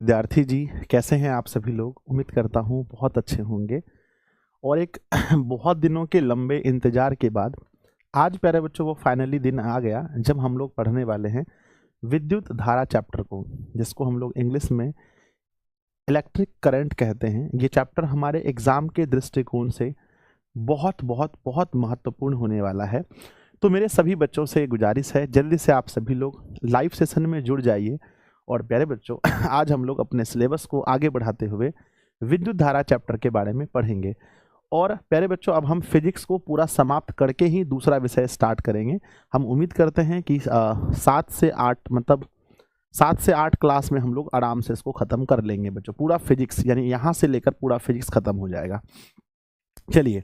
विद्यार्थी जी, कैसे हैं आप सभी लोग? उम्मीद करता हूँ बहुत अच्छे होंगे। और एक बहुत दिनों के लंबे इंतजार के बाद आज प्यारे बच्चों वो फाइनली दिन आ गया जब हम लोग पढ़ने वाले हैं विद्युत धारा चैप्टर को, जिसको हम लोग इंग्लिश में इलेक्ट्रिक करंट कहते हैं। ये चैप्टर हमारे एग्जाम के दृष्टिकोण से बहुत बहुत बहुत महत्वपूर्ण होने वाला है। तो मेरे सभी बच्चों से गुजारिश है, जल्दी से आप सभी लोग लाइव सेशन में जुड़ जाइए। और प्यारे बच्चों, आज हम लोग अपने सिलेबस को आगे बढ़ाते हुए विद्युत धारा चैप्टर के बारे में पढ़ेंगे। और प्यारे बच्चों, अब हम फिजिक्स को पूरा समाप्त करके ही दूसरा विषय स्टार्ट करेंगे। हम उम्मीद करते हैं कि 7 से 8 क्लास में हम लोग आराम से इसको ख़त्म कर लेंगे बच्चों। पूरा फिजिक्स यानी यहाँ से लेकर पूरा फिजिक्स ख़त्म हो जाएगा। चलिए,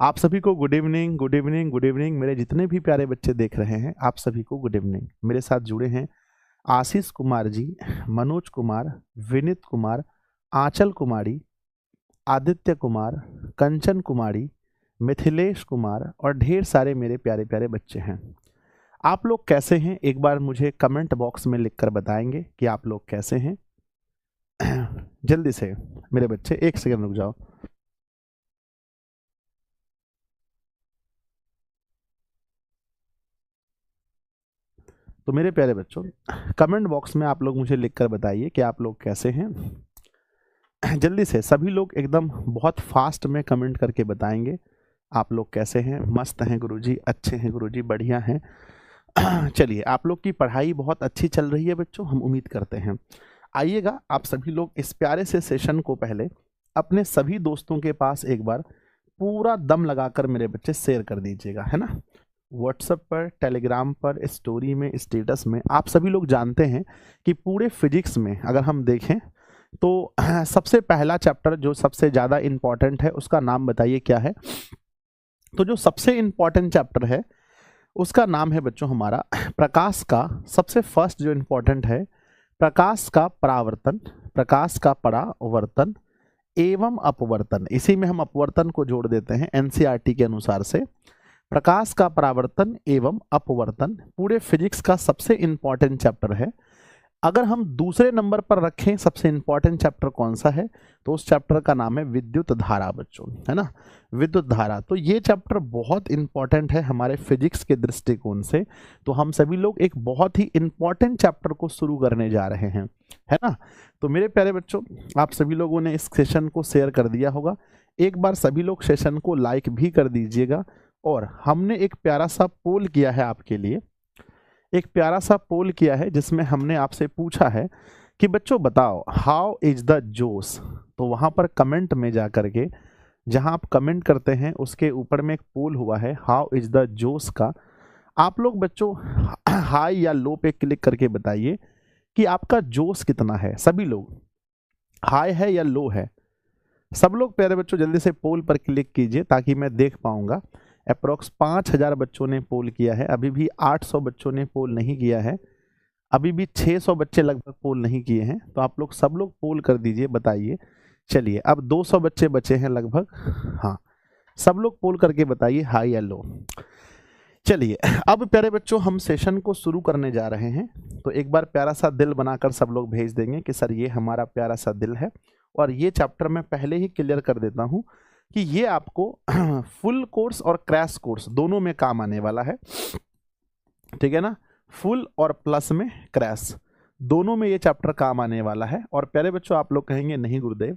आप सभी को good evening, good evening, good evening. मेरे जितने भी प्यारे बच्चे देख रहे हैं, आप सभी को गुड इवनिंग। मेरे साथ जुड़े हैं आशीष कुमार जी, मनोज कुमार, विनीत कुमार, आंचल कुमारी, आदित्य कुमार, कंचन कुमारी, मिथिलेश कुमार और ढेर सारे मेरे प्यारे प्यारे बच्चे हैं। आप लोग कैसे हैं? एक बार मुझे कमेंट बॉक्स में लिखकर बताएंगे कि आप लोग कैसे हैं। जल्दी से मेरे बच्चे, एक सेकंड रुक जाओ। तो मेरे प्यारे बच्चों, कमेंट बॉक्स में आप लोग मुझे लिखकर बताइए कि आप लोग कैसे हैं। जल्दी से सभी लोग एकदम बहुत फास्ट में कमेंट करके बताएंगे आप लोग कैसे हैं। मस्त हैं गुरुजी, अच्छे हैं गुरुजी, बढ़िया हैं। चलिए, आप लोग की पढ़ाई बहुत अच्छी चल रही है बच्चों, हम उम्मीद करते हैं। आइएगा, आप सभी लोग इस प्यारे से सेशन को पहले अपने सभी दोस्तों के पास एक बार पूरा दम लगाकर मेरे बच्चे शेयर कर दीजिएगा, है ना। व्हाट्सएप पर, टेलीग्राम पर, स्टोरी में, स्टेटस में। आप सभी लोग जानते हैं कि पूरे फिजिक्स में अगर हम देखें तो सबसे पहला चैप्टर जो सबसे ज़्यादा इम्पॉर्टेंट है उसका नाम बताइए क्या है। तो जो सबसे इम्पॉर्टेंट चैप्टर है उसका नाम है बच्चों हमारा प्रकाश का। सबसे फर्स्ट जो इम्पॉर्टेंट है, प्रकाश का परावर्तन, प्रकाश का परावर्तन एवं अपवर्तन। इसी में हम अपवर्तन को जोड़ देते हैं एनसीईआरटी के अनुसार से। प्रकाश का परावर्तन एवं अपवर्तन पूरे फिजिक्स का सबसे इम्पॉर्टेंट चैप्टर है। अगर हम दूसरे नंबर पर रखें सबसे इंपॉर्टेंट चैप्टर कौन सा है, तो उस चैप्टर का नाम है विद्युत धारा बच्चों, है ना। विद्युत धारा, तो ये चैप्टर बहुत इंपॉर्टेंट है हमारे फिजिक्स के दृष्टिकोण से। तो हम सभी लोग एक बहुत ही इंपॉर्टेंट चैप्टर को शुरू करने जा रहे हैं, है ना। तो मेरे प्यारे बच्चों, आप सभी लोगों ने इस सेशन को शेयर कर दिया होगा। एक बार सभी लोग सेशन को लाइक भी कर दीजिएगा। और हमने एक प्यारा सा पोल किया है आपके लिए, एक प्यारा सा पोल किया है जिसमें हमने आपसे पूछा है कि बच्चों बताओ हाउ इज द जोश। तो वहाँ पर कमेंट में जा करके जहाँ आप कमेंट करते हैं उसके ऊपर में एक पोल हुआ है हाउ इज द जोश का। आप लोग बच्चों हाई या लो पे क्लिक करके बताइए कि आपका जोश कितना है। सभी लोग हाई है या लो है? सब लोग प्यारे बच्चों जल्दी से पोल पर क्लिक कीजिए ताकि मैं देख पाऊंगा। अप्रोक्स 5000 बच्चों ने पोल किया है, अभी भी 800 बच्चों ने पोल नहीं किया है, अभी भी 600 बच्चे लगभग पोल नहीं किए हैं। तो आप लोग सब लोग पोल कर दीजिए, बताइए। चलिए, अब 200 बच्चे बचे हैं लगभग। हाँ, सब लोग पोल करके बताइए हाई या लो। चलिए, अब प्यारे बच्चों हम सेशन को शुरू करने जा रहे हैं। तो एक बार प्यारा सा दिल बनाकर सब लोग भेज देंगे कि सर ये हमारा प्यारा सा दिल है। और ये चैप्टर मैं पहले ही क्लियर कर देता हूँ कि ये आपको फुल कोर्स और क्रैश कोर्स दोनों में काम आने वाला है, ठीक है ना। फुल और प्लस में क्रैश दोनों में ये चैप्टर काम आने वाला है। और प्यारे बच्चों, आप लोग कहेंगे नहीं गुरुदेव,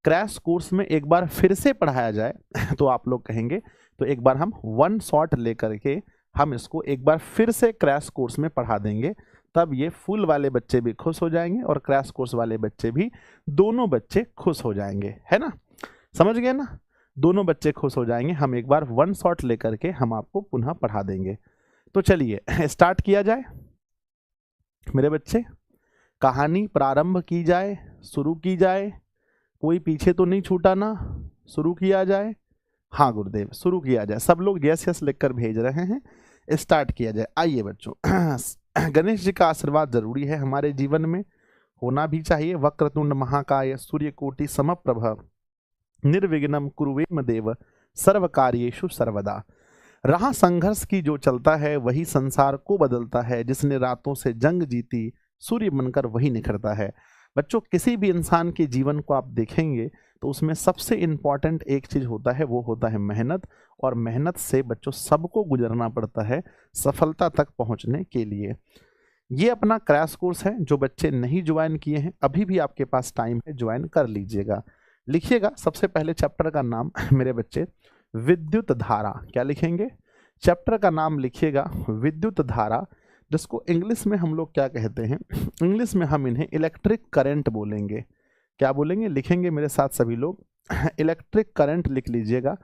क्रैश कोर्स में एक बार फिर से पढ़ाया जाए तो आप लोग कहेंगे तो एक बार हम वन शॉट लेकर के हम इसको एक बार फिर से क्रैश कोर्स में पढ़ा देंगे। तब ये फुल वाले बच्चे भी खुश हो जाएंगे और क्रैश कोर्स वाले बच्चे भी, दोनों बच्चे खुश हो जाएंगे, है ना। समझ गए ना, दोनों बच्चे खुश हो जाएंगे। हम एक बार वन शॉट लेकर के हम आपको पुनः पढ़ा देंगे। तो चलिए स्टार्ट किया जाए मेरे बच्चे, कहानी प्रारंभ की जाए, शुरू की जाए। कोई पीछे तो नहीं छूटा ना, शुरू किया जाए। हाँ गुरुदेव, शुरू किया जाए। सब लोग यस यस लिखकर भेज रहे हैं, स्टार्ट किया जाए। आइए बच्चों, गणेश जी का आशीर्वाद जरूरी है हमारे जीवन में, होना भी चाहिए। वक्रतुंड महाकाय सूर्यकोटि समप्रभ निर्विघ्नं कुरुवेम देव सर्वकार्येषु सर्वदा। रहा संघर्ष की जो चलता है वही संसार को बदलता है, जिसने रातों से जंग जीती सूर्य बनकर वही निखरता है। बच्चों किसी भी इंसान के जीवन को आप देखेंगे तो उसमें सबसे इम्पॉर्टेंट एक चीज़ होता है, वो होता है मेहनत। और मेहनत से बच्चों सबको गुजरना पड़ता है सफलता तक पहुंचने के लिए। ये अपना क्रैश कोर्स है, जो बच्चे नहीं ज्वाइन किए हैं अभी भी आपके पास टाइम है, ज्वाइन कर लीजिएगा। लिखिएगा सबसे पहले चैप्टर का नाम मेरे बच्चे विद्युत धारा। क्या लिखेंगे? चैप्टर का नाम लिखिएगा विद्युत धारा, जिसको इंग्लिश में हम लोग क्या कहते हैं? इंग्लिश में हम इन्हें इलेक्ट्रिक करंट बोलेंगे। क्या बोलेंगे? लिखेंगे मेरे साथ सभी लोग, इलेक्ट्रिक करंट लिख लीजिएगा।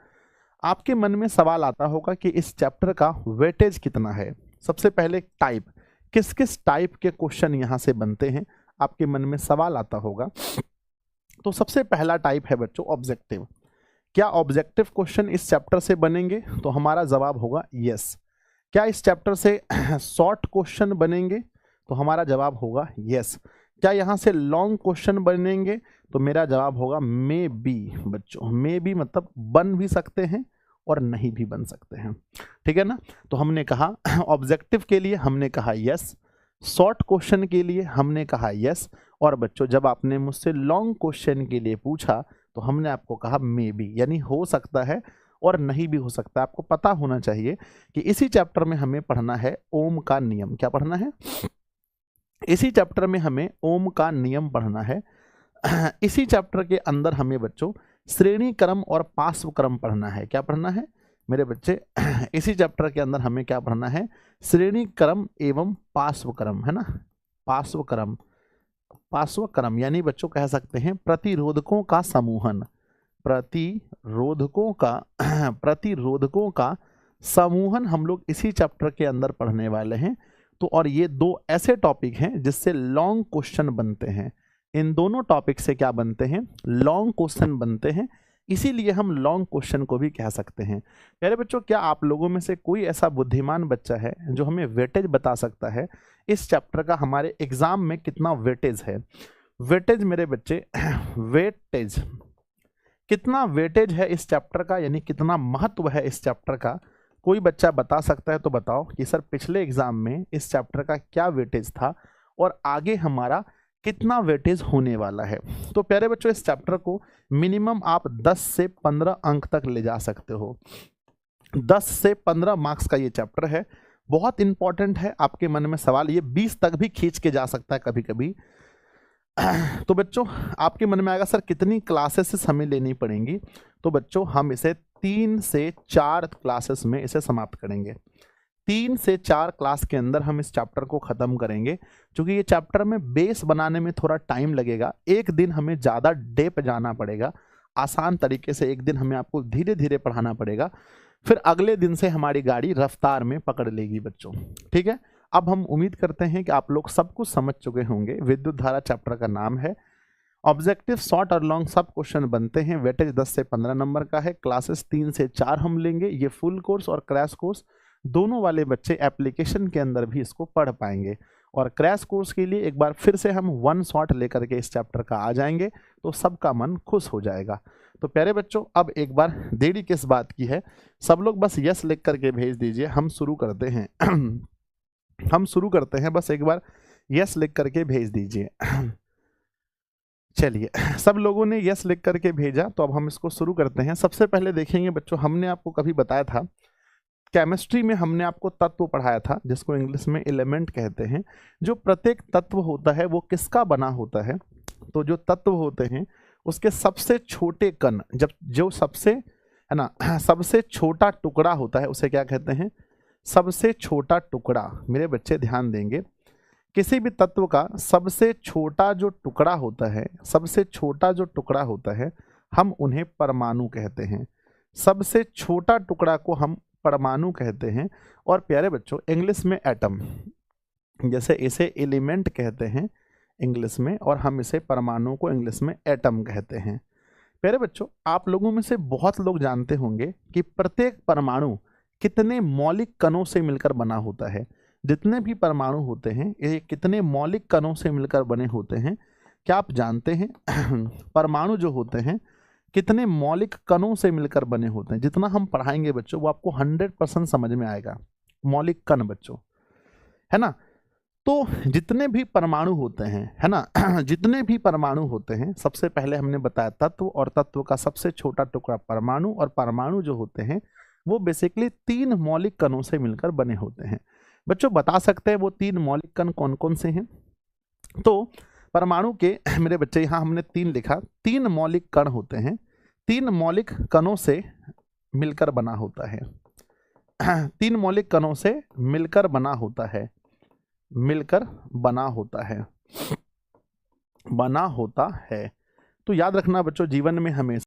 आपके मन में सवाल आता होगा कि इस चैप्टर का वेटेज कितना है। सबसे पहले टाइप, किस किस टाइप के क्वेश्चन यहाँ से बनते हैं, आपके मन में सवाल आता होगा। तो सबसे पहला टाइप है बच्चों ऑब्जेक्टिव। क्या ऑब्जेक्टिव क्वेश्चन इस चैप्टर से बनेंगे? तो हमारा जवाब होगा यस। क्या इस चैप्टर से शॉर्ट क्वेश्चन बनेंगे? तो हमारा जवाब होगा यस। क्या यहाँ से लॉन्ग क्वेश्चन बनेंगे? तो मेरा जवाब होगा मे बी। बच्चों मे बी मतलब बन भी सकते हैं और नहीं भी बन सकते हैं, ठीक है ना। तो हमने कहा ऑब्जेक्टिव के लिए हमने कहा यस, शॉर्ट क्वेश्चन के लिए हमने कहा यस, और बच्चों जब आपने मुझसे लॉन्ग क्वेश्चन के लिए पूछा तो हमने आपको कहा मे बी, यानी हो सकता है और नहीं भी हो सकता है। आपको पता होना चाहिए कि इसी चैप्टर में हमें पढ़ना है ओम का नियम। क्या पढ़ना है? इसी चैप्टर में हमें ओम का नियम पढ़ना है। इसी चैप्टर के अंदर हमें बच्चों श्रेणी क्रम और पार्श्व क्रम पढ़ना है। क्या पढ़ना है मेरे बच्चे? इसी चैप्टर के अंदर हमें क्या पढ़ना है? श्रेणी क्रम एवं पार्श्व क्रम, है ना। पार्श्व क्रम, पार्श्व क्रम यानी बच्चों कह सकते हैं प्रतिरोधकों का समूहन, प्रतिरोधकों का समूहन हम लोग इसी चैप्टर के अंदर पढ़ने वाले हैं। तो और ये दो ऐसे टॉपिक हैं जिससे लॉन्ग क्वेश्चन बनते हैं। इन दोनों टॉपिक से क्या बनते हैं? लॉन्ग क्वेश्चन बनते हैं। इसीलिए हम लॉन्ग क्वेश्चन को भी कह सकते हैं। प्यारे बच्चों, क्या आप लोगों में से कोई ऐसा बुद्धिमान बच्चा है जो हमें वेटेज बता सकता है इस चैप्टर का हमारे एग्जाम में कितना वेटेज है? वेटेज मेरे बच्चे, वेटेज कितना वेटेज है इस चैप्टर का, यानी कितना महत्व है इस चैप्टर का? कोई बच्चा बता सकता है तो बताओ कि सर पिछले एग्जाम में इस चैप्टर का क्या वेटेज था और आगे हमारा कितना वेटेज होने वाला है। तो प्यारे बच्चों, इस चैप्टर को मिनिमम आप 10 से 15 अंक तक ले जा सकते हो। 10 से 15 मार्क्स का ये चैप्टर है, बहुत इंपॉर्टेंट है। आपके मन में सवाल, ये 20 तक भी खींच के जा सकता है कभी कभी। तो बच्चों आपके मन में आएगा सर कितनी क्लासेस हमें लेनी पड़ेंगी? तो बच्चों हम इसे 3 से 4 क्लासेस में इसे समाप्त करेंगे। 3 से 4 क्लास के अंदर हम इस चैप्टर को ख़त्म करेंगे। क्योंकि ये चैप्टर में बेस बनाने में थोड़ा टाइम लगेगा। एक दिन हमें ज़्यादा डेप जाना पड़ेगा, आसान तरीके से एक दिन हमें आपको धीरे धीरे पढ़ाना पड़ेगा, फिर अगले दिन से हमारी गाड़ी रफ्तार में पकड़ लेगी बच्चों, ठीक है। अब हम उम्मीद करते हैं कि आप लोग सब कुछ समझ चुके होंगे। विद्युत धारा चैप्टर का नाम है। ऑब्जेक्टिव, शॉर्ट और लॉन्ग सब क्वेश्चन बनते हैं। वेटेज 10 से 15 नंबर का है। क्लासेस 3 से 4 हम लेंगे। ये फुल कोर्स और क्रैश कोर्स दोनों वाले बच्चे एप्लीकेशन के अंदर भी इसको पढ़ पाएंगे। और क्रैश कोर्स के लिए एक बार फिर से हम 1 शॉट लेकर के इस चैप्टर का आ जाएंगे तो सबका मन खुश हो जाएगा। तो प्यारे बच्चों, अब एक बार देरी किस बात की है, सब लोग बस यस लिख करके भेज दीजिए। हम शुरू करते हैं हम शुरू करते हैं, बस एक बार यस लिख करके भेज दीजिए। चलिए, सब लोगों ने यस लिख करके भेजा, तो अब हम इसको शुरू करते हैं। सबसे पहले देखेंगे बच्चों, हमने आपको कभी बताया था केमिस्ट्री में हमने आपको तत्व पढ़ाया था जिसको इंग्लिश में एलिमेंट कहते हैं। जो प्रत्येक तत्व होता है वो किसका बना होता है? तो जो तत्व होते हैं उसके सबसे छोटे कण, जब जो सबसे है ना सबसे छोटा टुकड़ा होता है उसे क्या कहते हैं? सबसे छोटा टुकड़ा। मेरे बच्चे ध्यान देंगे, किसी भी तत्व का सबसे छोटा जो टुकड़ा होता है, सबसे छोटा जो टुकड़ा होता है हम उन्हें परमाणु कहते हैं। सबसे छोटा टुकड़ा को हम परमाणु कहते हैं। और प्यारे बच्चों, इंग्लिश में एटम, जैसे इसे एलिमेंट कहते हैं इंग्लिश में, और हम इसे परमाणु को इंग्लिश में एटम कहते हैं। प्यारे बच्चों, आप लोगों में से बहुत लोग जानते होंगे कि प्रत्येक परमाणु कितने मौलिक कणों से मिलकर बना होता है। जितने भी परमाणु होते हैं ये कितने मौलिक कणों से मिलकर बने होते हैं, क्या आप जानते हैं? परमाणु जो होते हैं कितने मौलिक कणों से मिलकर बने होते हैं। जितना हम पढ़ाएंगे बच्चों वो आपको 100% समझ में आएगा। मौलिक कण बच्चों, है ना। तो जितने भी परमाणु होते हैं, है ना, जितने भी परमाणु होते हैं, सबसे पहले हमने बताया तत्व, और तत्व का सबसे छोटा टुकड़ा परमाणु, और परमाणु जो होते हैं वो बेसिकली 3 मौलिक कणों से मिलकर बने होते हैं। बच्चों बता सकते हैं वो 3 मौलिक कण कौन कौन से हैं? तो परमाणु के मेरे बच्चे यहाँ हमने 3 लिखा, 3 मौलिक कण होते हैं, 3 मौलिक कणों से मिलकर बना होता है। 3 मौलिक कणों से मिलकर बना होता है, मिलकर बना होता है, बना होता है। तो याद रखना बच्चों, जीवन में हमेशा